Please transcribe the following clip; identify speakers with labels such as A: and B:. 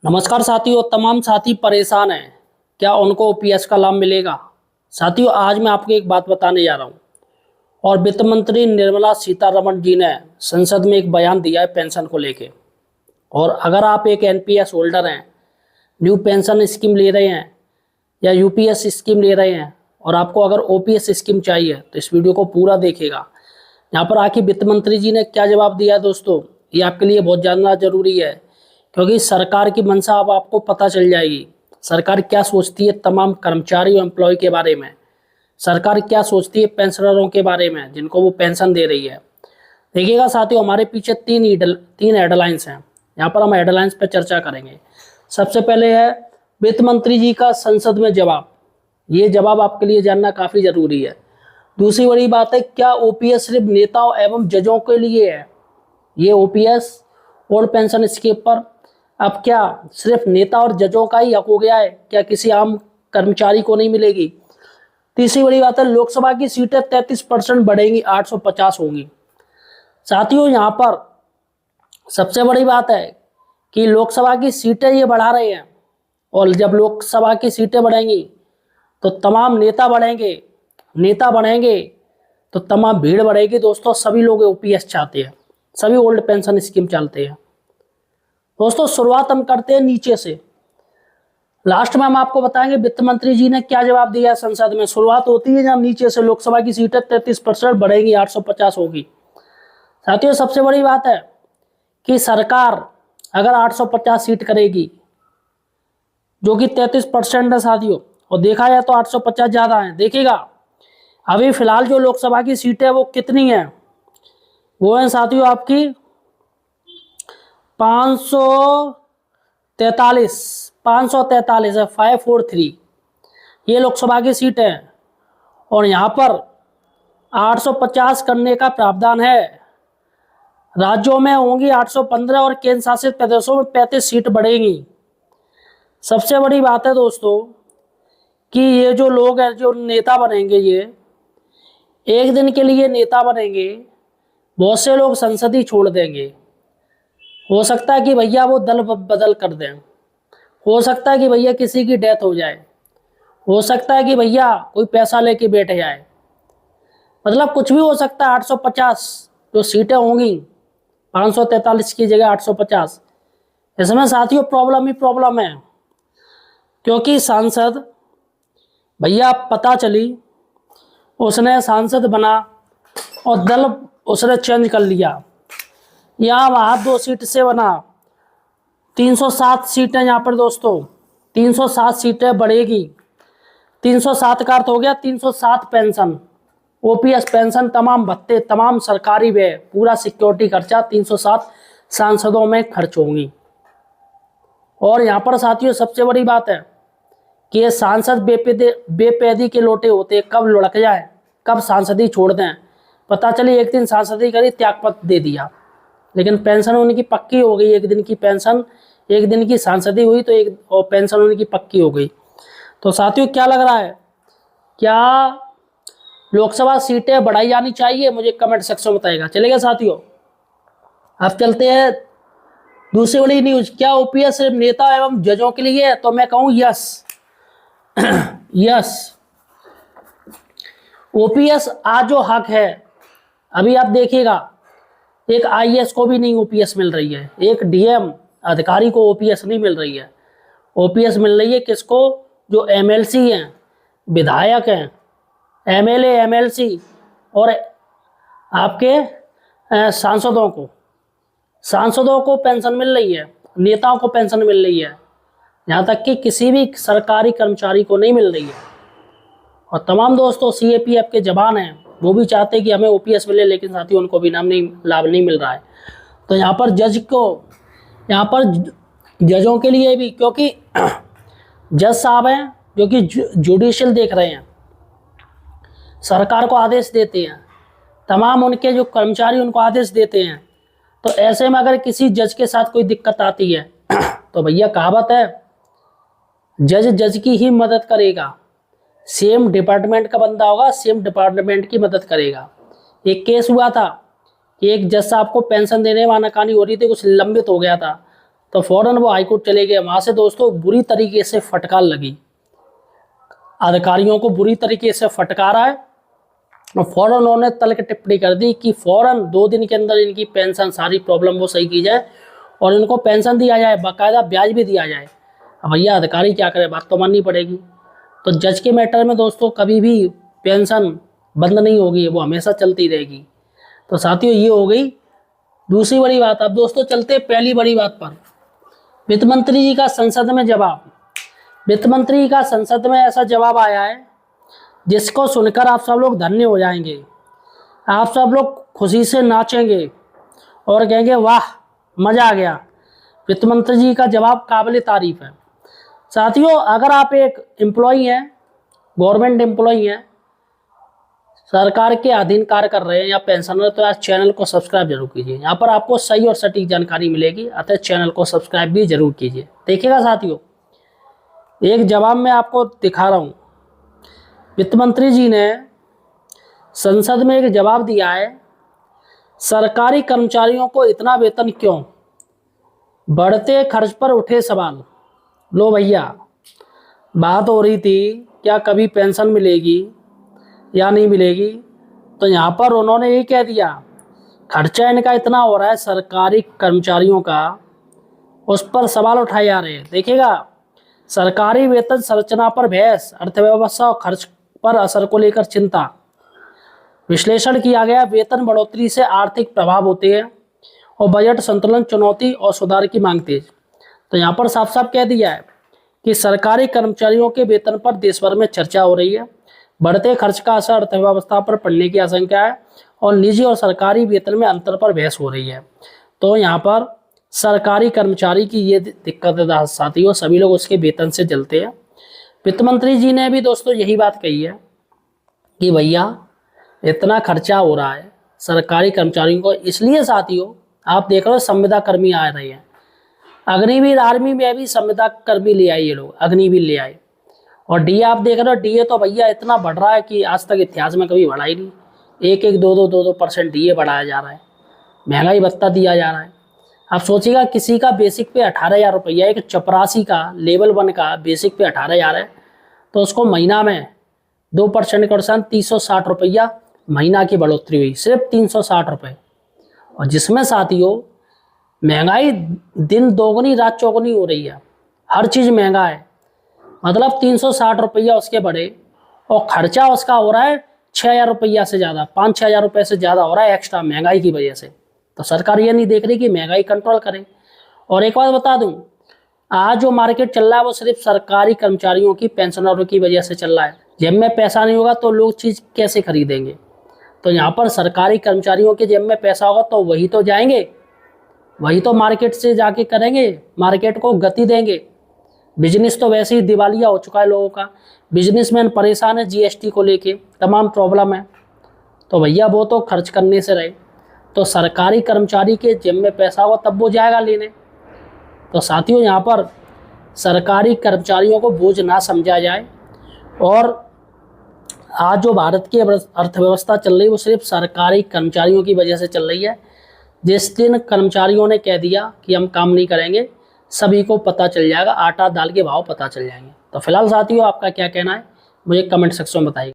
A: नमस्कार साथियों। तमाम साथी परेशान हैं, क्या उनको ओपीएस का लाभ मिलेगा? साथियों, आज मैं आपको एक बात बताने जा रहा हूं और वित्त मंत्री निर्मला सीतारमण जी ने संसद में एक बयान दिया है पेंशन को लेके। और अगर आप एक एनपीएस होल्डर हैं, न्यू पेंशन स्कीम ले रहे हैं या यूपीएस स्कीम ले रहे हैं और आपको अगर ओपीएस स्कीम चाहिए तो इस वीडियो को पूरा देखिएगा। यहाँ पर आखिर वित्त मंत्री जी ने क्या जवाब दिया है दोस्तों, ये आपके लिए बहुत जानना जरूरी है, क्योंकि सरकार की मंशा अब आपको पता चल जाएगी। सरकार क्या सोचती है तमाम कर्मचारी और एम्प्लॉय के बारे में, सरकार क्या सोचती है पेंशनरों के बारे में जिनको वो पेंशन दे रही है। देखिएगा साथियों, हमारे पीछे तीन हेडलाइंस हैं। यहाँ पर हम हेडलाइंस पर चर्चा करेंगे। सबसे पहले है वित्त मंत्री जी का संसद में जवाब। ये जवाब आपके लिए जानना काफ़ी जरूरी है। दूसरी बड़ी बात है, क्या ओपीएस सिर्फ नेताओं एवं जजों के लिए है? ये ओपीएस ओल्ड पेंशन स्कीम पर अब क्या सिर्फ नेता और जजों का ही हक हो गया है? क्या किसी आम कर्मचारी को नहीं मिलेगी? तीसरी बड़ी बात है, लोकसभा की सीटें 33% बढ़ेंगी, 850 होंगी। साथियों, यहाँ पर सबसे बड़ी बात है कि लोकसभा की सीटें ये बढ़ा रहे हैं, और जब लोकसभा की सीटें बढ़ेंगी तो तमाम नेता बढ़ेंगे तो तमाम भीड़ बढ़ेगी। दोस्तों, सभी लोग ओपीएस चाहते हैं, सभी ओल्ड पेंशन स्कीम चाहते हैं। दोस्तों, शुरुआत हम करते हैं नीचे से। लास्ट में हम आपको बताएंगे वित्त मंत्री जी ने क्या जवाब दिया संसद में। शुरुआत होती है जब नीचे से, लोकसभा की सीटें 33% बढ़ेंगी, 850 होगी। साथियों, सबसे बड़ी बात है कि सरकार अगर 850 सीट करेगी, जो कि 33% है साथियों, और देखा जाए तो 850 ज्यादा है। देखिएगा, अभी फिलहाल जो लोकसभा की सीटें वो कितनी है? वो है साथियों आपकी 543 है, 543 ये लोकसभा की सीट है। और यहाँ पर 850 करने का प्रावधान है। राज्यों में होंगी 815 और केंद्र शासित प्रदेशों में 35 सीट बढ़ेंगी। सबसे बड़ी बात है दोस्तों कि ये जो लोग हैं, जो नेता बनेंगे, ये एक दिन के लिए नेता बनेंगे, बहुत से लोग संसद ही छोड़ देंगे। हो सकता है कि भैया वो दल बदल कर दें, हो सकता है कि भैया किसी की डेथ हो जाए, हो सकता है कि भैया कोई पैसा लेके बैठ जाए, मतलब कुछ भी हो सकता है। 850 जो सीटें होंगी, 543 की जगह 850, इसमें साथियों प्रॉब्लम ही प्रॉब्लम है। क्योंकि सांसद भैया पता चली उसने सांसद बना और दल उसने चेंज कर लिया, यहाँ वहाँ 2 सीट से बना, 307 सीटें यहाँ पर दोस्तों, 307 सीटें बढ़ेगी। 307 का अर्थ हो गया 307 पेंशन, ओपीएस पेंशन, तमाम भत्ते, तमाम सरकारी व्यय, पूरा सिक्योरिटी खर्चा 307 सांसदों में खर्च होंगी। और यहाँ पर साथियों सबसे बड़ी बात है कि ये सांसद बेपैदी के लोटे होते, कब लुढ़क जाए, कब सांसदी छोड़ दें। पता चली एक दिन सांसदी करी, त्यागपत्र दे दिया, लेकिन पेंशन उनकी पक्की हो गई। एक दिन की पेंशन, एक दिन की सांसदी हुई तो एक और पेंशन उनकी पक्की हो गई। तो साथियों, क्या लग रहा है, क्या लोकसभा सीटें बढ़ाई जानी चाहिए? मुझे कमेंट सेक्शन में बताएगा। चलेगा साथियों, अब चलते हैं दूसरी बड़ी न्यूज। क्या ओपीएस सिर्फ नेता एवं जजों के लिए है? तो मैं कहूँ यस यस, ओपीएस आज जो हक है, अभी आप देखिएगा, एक आईएएस को भी नहीं ओपीएस मिल रही है, एक डीएम अधिकारी को ओपीएस नहीं मिल रही है। ओपीएस मिल रही है किसको? जो एमएलसी हैं, विधायक हैं, एमएलए, एमएलसी और आपके सांसदों को पेंशन मिल रही है, नेताओं को पेंशन मिल रही है, यहाँ तक कि किसी भी सरकारी कर्मचारी को नहीं मिल रही है। और तमाम दोस्तों सीएपीएफ के जवान हैं, वो भी चाहते हैं कि हमें ओपीएस मिले, लेकिन साथियों उनको भी लाभ नहीं मिल रहा है। तो यहाँ पर जजों के लिए भी, क्योंकि जज साहब हैं जो कि जुडिशियल देख रहे हैं, सरकार को आदेश देते हैं, तमाम उनके जो कर्मचारी उनको आदेश देते हैं। तो ऐसे में अगर किसी जज के साथ कोई दिक्कत आती है तो भैया कहावत है, जज की ही मदद करेगा। सेम डिपार्टमेंट का बंदा होगा, सेम डिपार्टमेंट की मदद करेगा। एक केस हुआ था कि एक जज साहब को पेंशन देने में आनाकानी हो रही थी, कुछ लंबित हो गया था, तो फ़ौरन वो हाईकोर्ट चले गए। वहाँ से दोस्तों बुरी तरीके से फटकार लगी, अधिकारियों को बुरी तरीके से फटकारा है और फ़ौरन उन्होंने तल्ख टिप्पणी कर दी कि फ़ौरन 2 दिन के अंदर इनकी पेंशन सारी प्रॉब्लम वो सही की जाए और इनको पेंशन दिया जाए, बाकायदा ब्याज भी दिया जाए। अब भैया अधिकारी क्या करे, बात तो माननी पड़ेगी। तो जज के मैटर में दोस्तों कभी भी पेंशन बंद नहीं होगी, वो हमेशा चलती रहेगी। तो साथियों ये हो गई दूसरी बड़ी बात। अब दोस्तों चलते पहली बड़ी बात पर, वित्त मंत्री जी का संसद में जवाब। वित्त मंत्री का संसद में ऐसा जवाब आया है जिसको सुनकर आप सब लोग धन्य हो जाएंगे, आप सब लोग खुशी से नाचेंगे और कहेंगे वाह मज़ा आ गया। वित्त मंत्री जी का जवाब काबिल तारीफ है। साथियों अगर आप एक एम्प्लॉई हैं, गवर्नमेंट एम्प्लॉई हैं, सरकार के अधीन कार्य कर रहे हैं या पेंशनर, तो आज चैनल को सब्सक्राइब जरूर कीजिए। यहाँ पर आपको सही और सटीक जानकारी मिलेगी, अतः चैनल को सब्सक्राइब भी जरूर कीजिए। देखिएगा साथियों, एक जवाब मैं आपको दिखा रहा हूँ। वित्त मंत्री जी ने संसद में एक जवाब दिया है, सरकारी कर्मचारियों को इतना वेतन क्यों, बढ़ते खर्च पर उठे सवाल। लो भैया, बात हो रही थी क्या कभी पेंशन मिलेगी या नहीं मिलेगी, तो यहाँ पर उन्होंने ये कह दिया खर्चा इनका इतना हो रहा है सरकारी कर्मचारियों का, उस पर सवाल उठाए जा रहे हैं। देखिएगा, सरकारी वेतन संरचना पर बहस, अर्थव्यवस्था और खर्च पर असर को लेकर चिंता। विश्लेषण किया गया, वेतन बढ़ोतरी से आर्थिक प्रभाव होते हैं और बजट संतुलन चुनौती और सुधार की मांग तेज। तो यहाँ पर साफ साफ कह दिया है कि सरकारी कर्मचारियों के वेतन पर देश भर में चर्चा हो रही है, बढ़ते खर्च का असर अर्थव्यवस्था पर पड़ने की आशंका है और निजी और सरकारी वेतन में अंतर पर बहस हो रही है। तो यहाँ पर सरकारी कर्मचारी की ये दिक्कत है साथियों, सभी लोग उसके वेतन से जलते हैं। वित्त मंत्री जी ने भी दोस्तों यही बात कही है कि भैया इतना खर्चा हो रहा है सरकारी कर्मचारियों को, इसलिए साथियों आप देख रहे हो संविदा कर्मी आ रहे हैं। अग्निवीर आर्मी में भी संविदा कर्मी ले आए ये लोग, अग्निवीर ले आए। और डीए आप देख रहे हो, डीए तो भैया इतना बढ़ रहा है कि आज तक इतिहास में कभी बढ़ा ही नहीं। 1-1, 2-2% डीए बढ़ाया जा रहा है, महंगाई भत्ता दिया जा रहा है। आप सोचिएगा किसी का बेसिक पे 18,000 रुपया, एक चपरासी का लेवल 1 का बेसिक पे 18,000 है, तो उसको महीना में 2% के अनुसार 360 रुपया महीना की बढ़ोतरी हुई, सिर्फ 360 रुपये। और जिसमें साथियों महंगाई दिन दोगुनी रात चौगुनी हो रही है, हर चीज़ महंगा है। मतलब 360 रुपया उसके बढ़े और खर्चा उसका हो रहा है 6,000 रुपया से ज़्यादा, 5-6 हज़ार रुपये से ज़्यादा हो रहा है एक्स्ट्रा महंगाई की वजह से। तो सरकार ये नहीं देख रही कि महंगाई कंट्रोल करे। और एक बात बता दूं, आज जो मार्केट चल रहा है वो सिर्फ सरकारी कर्मचारियों की, पेंशनरों की वजह से चल रहा है। जेब में पैसा नहीं होगा तो लोग चीज़ कैसे खरीदेंगे। तो यहाँ पर सरकारी कर्मचारियों के जेब में पैसा होगा तो वही तो जाएंगे, वही तो मार्केट से जाके करेंगे, मार्केट को गति देंगे। बिजनेस तो वैसे ही दिवालिया हो चुका है लोगों का, बिजनेसमैन परेशान है, जीएसटी को लेके तमाम प्रॉब्लम है। तो भैया वो तो खर्च करने से रहे, तो सरकारी कर्मचारी के जेब में पैसा होगा तब वो जाएगा लेने। तो साथियों यहाँ पर सरकारी कर्मचारियों को बोझ ना समझा जाए। और आज जो भारत की अर्थव्यवस्था चल रही है वो सिर्फ सरकारी कर्मचारियों की वजह से चल रही है। जिस दिन कर्मचारियों ने कह दिया कि हम काम नहीं करेंगे, सभी को पता चल जाएगा, आटा दाल के भाव पता चल जाएंगे। तो फिलहाल साथियों आपका क्या कहना है मुझे कमेंट सेक्शन में बताइए।